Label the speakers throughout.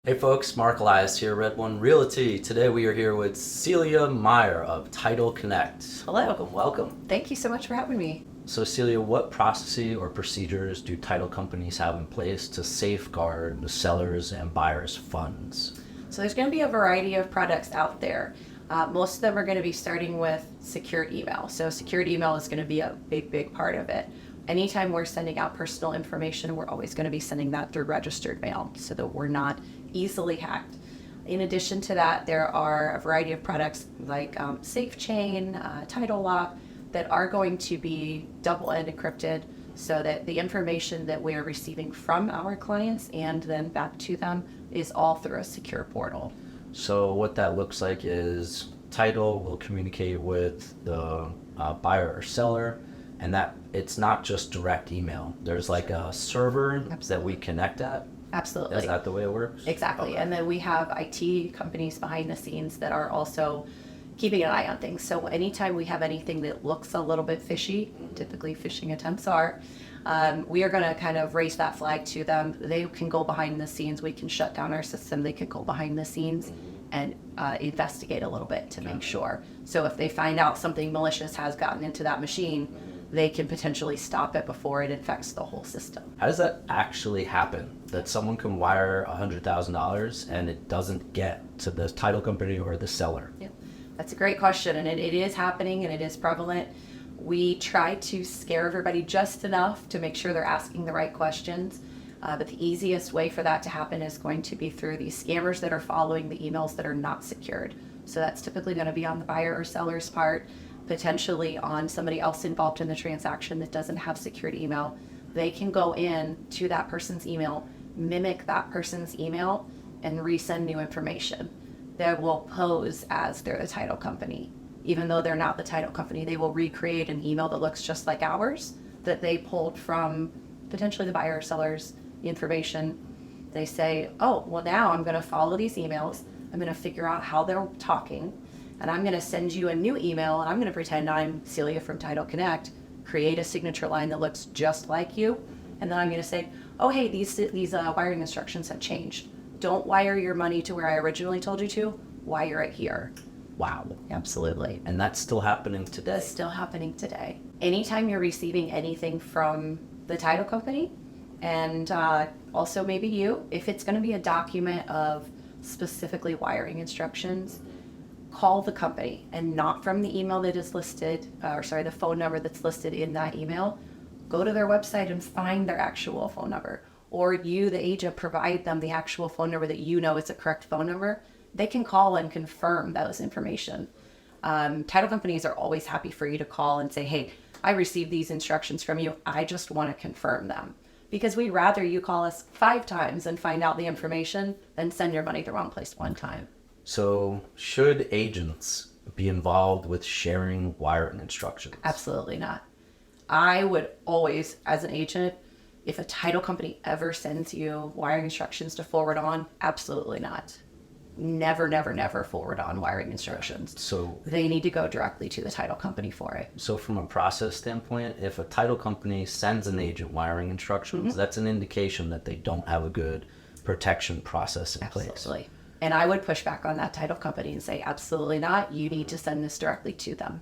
Speaker 1: Hey folks, Marc Elias here, Red One Realty. Today we are here with Celia Meyer of Title Connect.
Speaker 2: Hello.
Speaker 1: Welcome.
Speaker 2: Thank you so much for having me.
Speaker 1: So Celia, what processes or procedures do title companies have in place to safeguard the sellers' and buyers' funds?
Speaker 2: So there's going to be a variety of products out there. Most of them are going to be starting with secured email. So secured email is going to be a big part of it. Anytime we're sending out personal information, we're always going to be sending that through registered mail so that we're not easily hacked. In addition to that, there are a variety of products like Safe Chain, Title Lock that are going to be double-end encrypted so that the information that we are receiving from our clients and then back to them is all through a secure portal.
Speaker 1: So what that looks like is title will communicate with the buyer or seller, and that it's not just direct email. There's like a server that we connect at.
Speaker 2: Absolutely.
Speaker 1: Is that the way it works?
Speaker 2: Exactly.
Speaker 1: Okay.
Speaker 2: And then we have IT companies behind the scenes that are also keeping an eye on things. So anytime we have anything that looks a little bit fishy, typically phishing attempts are, we are going to kind of raise that flag to them. They can go behind the scenes. We can shut down our system. They can go behind the scenes and investigate a little bit to make sure. So if they find out something malicious has gotten into that machine, they can potentially stop it before it infects the whole system.
Speaker 1: How does that actually happen? That someone can wire $100,000 and it doesn't get to the title company or the seller?
Speaker 2: Yeah, that's a great question, and it is happening and it is prevalent. We try to scare everybody just enough to make sure they're asking the right questions. But the easiest way for that to happen is going to be through these scammers that are following the emails that are not secured. So that's typically going to be on the buyer or seller's part, potentially on somebody else involved in the transaction that doesn't have secured email. They can go in to that person's email, mimic that person's email, and resend new information that will pose as they're the title company. Even though they're not the title company, they will recreate an email that looks just like ours that they pulled from potentially the buyer or seller's information. They say, oh, well, now I'm going to follow these emails. I'm going to figure out how they're talking, and I'm going to send you a new email, and I'm going to pretend I'm Celia from Title Connect, create a signature line that looks just like you, and then I'm going to say, oh, hey, these wiring instructions have changed. Don't wire your money to where I originally told you to. Wire it here.
Speaker 1: Wow.
Speaker 2: Absolutely.
Speaker 1: And that's still happening today?
Speaker 2: That's still happening today. Anytime you're receiving anything from the title company, and also maybe you, if it's going to be a document of specifically wiring instructions, call the company, and not from the email that is listed, the phone number that's listed in that email. Go to their website and find their actual phone number. Or you, the agent, provide them the actual phone number that you know is the correct phone number. They can call and confirm those information. Title companies are always happy for you to call and say, hey, I received these instructions from you. I just want to confirm them. Because we'd rather you call us 5 times and find out the information than send your money the wrong place 1 time.
Speaker 1: So should agents be involved with sharing wiring instructions?
Speaker 2: Absolutely not. I would always, as an agent, if a title company ever sends you wiring instructions to forward on, absolutely not. Never forward on wiring instructions.
Speaker 1: So
Speaker 2: they need to go directly to the title company for it.
Speaker 1: So from a process standpoint, if a title company sends an agent wiring instructions, that's an indication that they don't have a good protection process in place.
Speaker 2: Absolutely. And I would push back on that title company and say, absolutely not. You need to send this directly to them.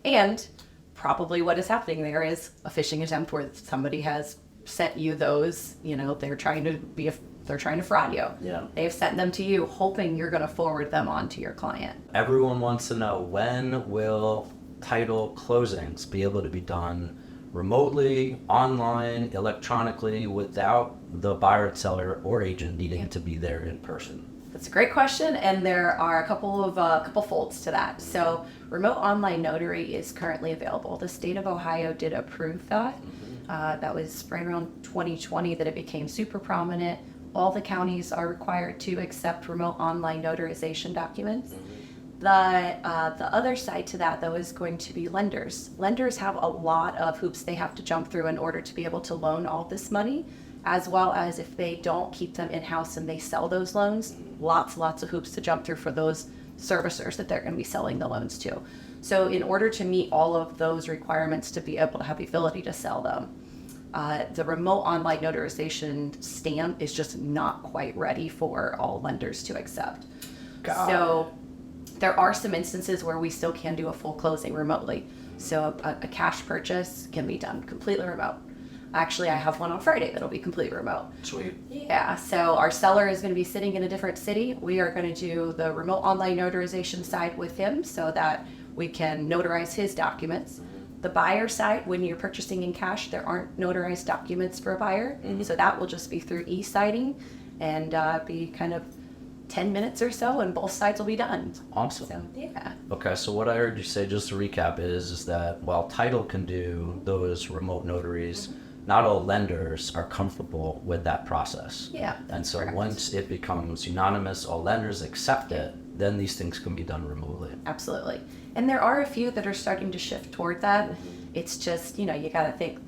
Speaker 2: And probably what is happening there is a phishing attempt where somebody has sent you those, they're trying to fraud you.
Speaker 1: Yeah.
Speaker 2: They've sent them to you hoping you're going to forward them on to your client.
Speaker 1: Everyone wants to know, when will title closings be able to be done remotely, online, electronically, without the buyer, seller, or agent needing to be there in person?
Speaker 2: That's a great question, and there are a couple folds to that. So remote online notary is currently available. The state of Ohio did approve that. That was right around 2020 that it became super prominent. All the counties are required to accept remote online notarization documents. The other side to that, though, is going to be lenders. Lenders have a lot of hoops they have to jump through in order to be able to loan all this money, as well as if they don't keep them in-house and they sell those loans, lots of hoops to jump through for those servicers that they're going to be selling the loans to. So in order to meet all of those requirements to be able to have the ability to sell them, The remote online notarization stamp is just not quite ready for all lenders to accept. So there are some instances where we still can do a full closing remotely. So a cash purchase can be done completely remote. Actually, I have one on Friday that'll be completely remote.
Speaker 1: Sweet.
Speaker 2: Yeah, so our seller is going to be sitting in a different city. We are going to do the remote online notarization side with him so that we can notarize his documents. The buyer side, when you're purchasing in cash, there aren't notarized documents for a buyer. So that will just be through e-citing and be kind of 10 minutes or so, and both sides will be done.
Speaker 1: Awesome.
Speaker 2: So, yeah.
Speaker 1: Okay, so what I heard you say, just to recap, is that while title can do those remote notaries, not all lenders are comfortable with that process.
Speaker 2: Yeah.
Speaker 1: And so
Speaker 2: correct.
Speaker 1: once it becomes unanimous, all lenders accept it, then these things can be done remotely.
Speaker 2: Absolutely. And there are a few that are starting to shift toward that. It's just, you got to think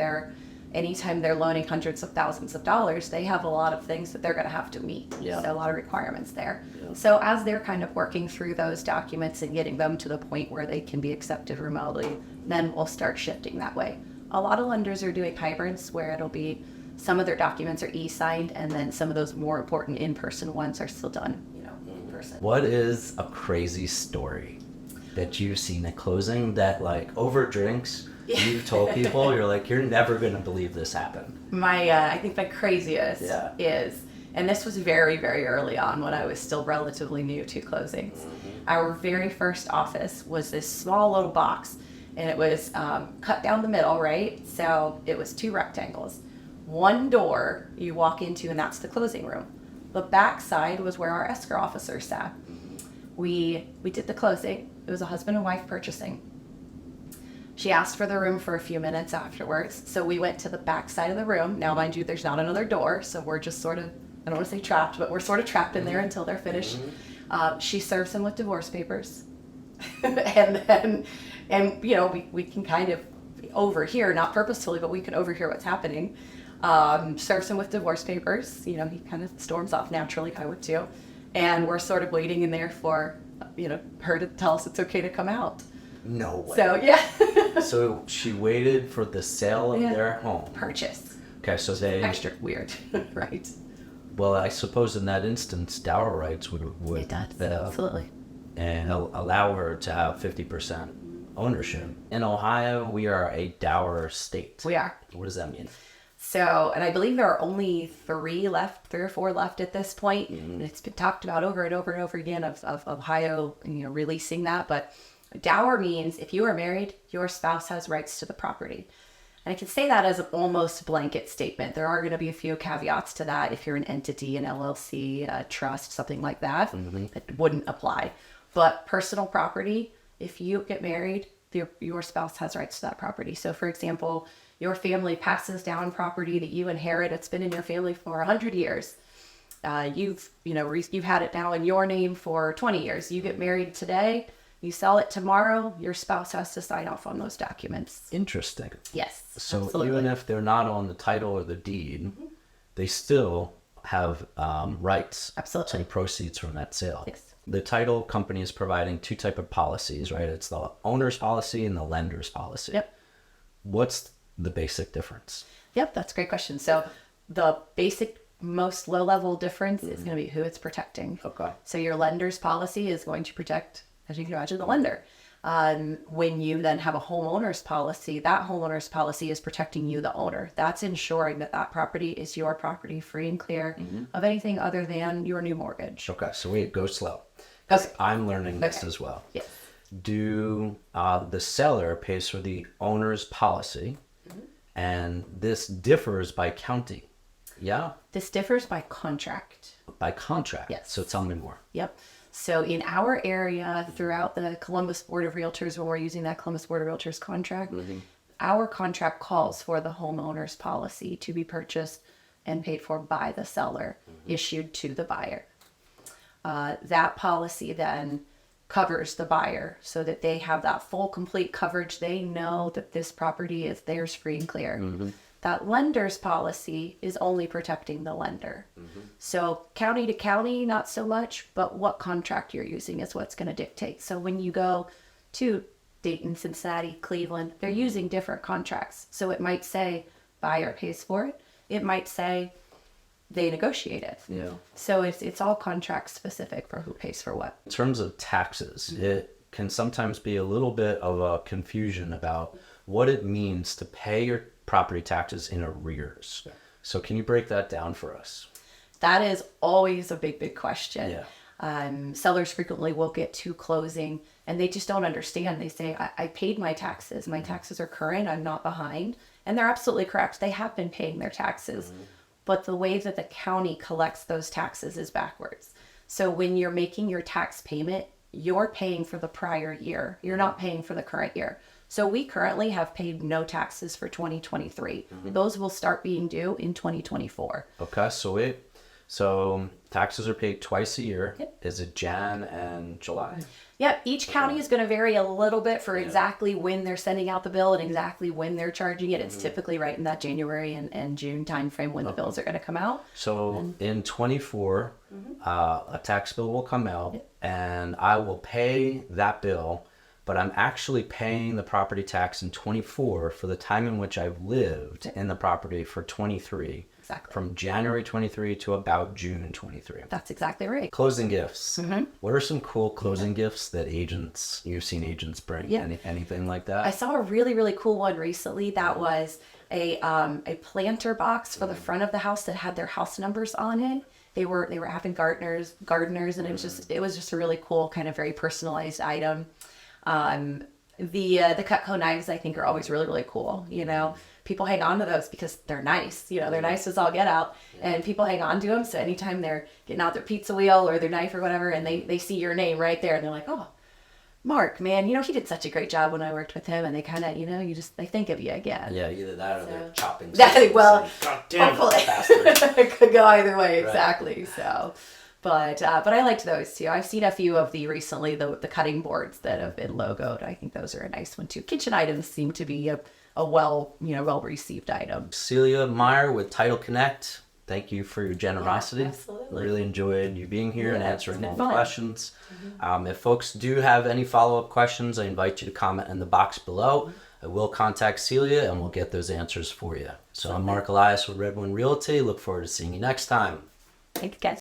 Speaker 2: anytime they're loaning hundreds of thousands of dollars, they have a lot of things that they're going to have to meet.
Speaker 1: Yeah.
Speaker 2: So a lot of requirements there.
Speaker 1: Yeah.
Speaker 2: So as they're kind of working through those documents and getting them to the point where they can be accepted remotely, then we'll start shifting that way. A lot of lenders are doing hybrids where it'll be some of their documents are e-signed and then some of those more important in-person ones are still done, in person.
Speaker 1: What is a crazy story that you've seen at closing that, like, over drinks, you've told people, you're like, you're never going to believe this happened?
Speaker 2: I think my craziest
Speaker 1: Yeah.
Speaker 2: is, and this was very, very early on when I was still relatively new to closings. Our very first office was this small little box, and it was cut down the middle, right? So it was 2 rectangles. One door you walk into, and that's the closing room. The back side was where our escrow officer sat. We did the closing. It was a husband and wife purchasing. She asked for the room for a few minutes afterwards, so we went to the back side of the room. Now, mind you, there's not another door, so we're just sort of, I don't want to say trapped, but we're sort of trapped in there until they're finished. She serves him with divorce papers. and we can kind of overhear, not purposefully, but we can overhear what's happening. Serves him with divorce papers. He kind of storms off naturally. I would too. And we're sort of waiting in there for, her to tell us it's okay to come out.
Speaker 1: No way.
Speaker 2: So, yeah.
Speaker 1: So she waited for the sale of
Speaker 2: Yeah.
Speaker 1: their home.
Speaker 2: Purchase.
Speaker 1: Okay, so they...
Speaker 2: Extra weird. Right.
Speaker 1: Well, I suppose in that instance, Dower rights would
Speaker 2: It does. Absolutely.
Speaker 1: and allow her to have 50% ownership. In Ohio, we are a Dower state.
Speaker 2: We are.
Speaker 1: What does that mean?
Speaker 2: So, and I believe there are only 3 or 4 left at this point. And it's been talked about over and over and over again of Ohio, releasing that. But Dower means if you are married, your spouse has rights to the property. And I can say that as an almost blanket statement. There are going to be a few caveats to that. If you're an entity, an LLC, a trust, something like that, it wouldn't apply. But personal property, if you get married, your spouse has rights to that property. So, for example, your family passes down property that you inherit. It's been in your family for 100 years. You've had it now in your name for 20 years. You get married today. You sell it tomorrow, your spouse has to sign off on those documents.
Speaker 1: Interesting.
Speaker 2: Yes.
Speaker 1: So
Speaker 2: absolutely.
Speaker 1: even if they're not on the title or the deed, they still have rights
Speaker 2: Absolutely.
Speaker 1: to the proceeds from that sale.
Speaker 2: Yes.
Speaker 1: The title company is providing 2 types of policies, right? It's the owner's policy and the lender's policy.
Speaker 2: Yep.
Speaker 1: What's the basic difference?
Speaker 2: Yep, that's a great question. So the basic, most low-level difference is going to be who it's protecting.
Speaker 1: Okay.
Speaker 2: So your lender's policy is going to protect, as you can imagine, the lender. When you then have a homeowner's policy, that homeowner's policy is protecting you, the owner. That's ensuring that property is your property, free and clear of anything other than your new mortgage.
Speaker 1: Okay, so we go slow. 'Cause
Speaker 2: Okay.
Speaker 1: I'm learning this
Speaker 2: Okay.
Speaker 1: as well.
Speaker 2: Yes.
Speaker 1: Do the seller pays for the owner's policy, and this differs by county? Yeah,
Speaker 2: This differs by contract.
Speaker 1: by contract.
Speaker 2: Yes.
Speaker 1: So tell me more.
Speaker 2: Yep. So in our area, throughout the Columbus Board of Realtors, when we're using that Columbus Board of Realtors contract, our contract calls for the homeowner's policy to be purchased and paid for by the seller, issued to the buyer. That policy then covers the buyer so that they have that full, complete coverage. They know that this property is theirs free and clear. That lender's policy is only protecting the lender. So county to county, not so much, but what contract you're using is what's going to dictate. So when you go to Dayton, Cincinnati, Cleveland, they're using different contracts. So it might say buyer pays for it. It might say they negotiate it.
Speaker 1: Yeah.
Speaker 2: So it's all contract specific for who pays for what.
Speaker 1: In terms of taxes, it can sometimes be a little bit of a confusion about what it means to pay your property taxes in arrears. So can you break that down for us?
Speaker 2: That is always a big question.
Speaker 1: Yeah.
Speaker 2: Sellers frequently will get to closing and they just don't understand. They say, I paid my taxes. My taxes are current. I'm not behind. And they're absolutely correct. They have been paying their taxes. But the way that the county collects those taxes is backwards. So when you're making your tax payment, you're paying for the prior year. You're not paying for the current year. So we currently have paid no taxes for 2023. Those will start being due in 2024.
Speaker 1: Okay, so taxes are paid twice a year.
Speaker 2: Yep.
Speaker 1: Is it Jan and July?
Speaker 2: Yep, each county is going to vary a little bit for exactly when they're sending out the bill and exactly when they're charging it. It's typically right in that January and June timeframe when the bills are going to come out.
Speaker 1: So in 24, a tax bill will come out and I will pay that bill, but I'm actually paying the property tax in 24 for the time in which I've lived in the property for 23.
Speaker 2: Exactly.
Speaker 1: From January 23 to about June 23.
Speaker 2: That's exactly right.
Speaker 1: Closing gifts. What are some cool closing gifts that you've seen agents bring?
Speaker 2: Yeah.
Speaker 1: Anything like that?
Speaker 2: I saw a really cool one recently that was a planter box for the front of the house that had their house numbers on it. They were having gardeners, and it was just a really cool kind of very personalized item. The Cutco knives I think are always really cool. You know, people hang on to those because they're nice. You know, they're nice as all get out, and people hang on to them. So anytime they're getting out their pizza wheel or their knife or whatever, and they see your name right there, and they're like, oh, Mark, man, you know, he did such a great job when I worked with him, and they kind of, you know, they think of you again.
Speaker 1: Yeah, either that or they're chopping.
Speaker 2: Well,
Speaker 1: God damn
Speaker 2: hopefully it could go either way, exactly. So, but I liked those too. I've seen a few of recently, the cutting boards that have been logoed. I think those are a nice one too. Kitchen items seem to be a well received item.
Speaker 1: Celia Meyer with Title Connect. Thank you for your generosity.
Speaker 2: Yeah, absolutely.
Speaker 1: Really enjoyed you being here and answering all the
Speaker 2: fun.
Speaker 1: questions. If folks do have any follow-up questions, I invite you to comment in the box below. I will contact Celia and we'll get those answers for you. So I'm Marc Elias with Redwood Realty. Look forward to seeing you next time.
Speaker 2: Thanks, guys.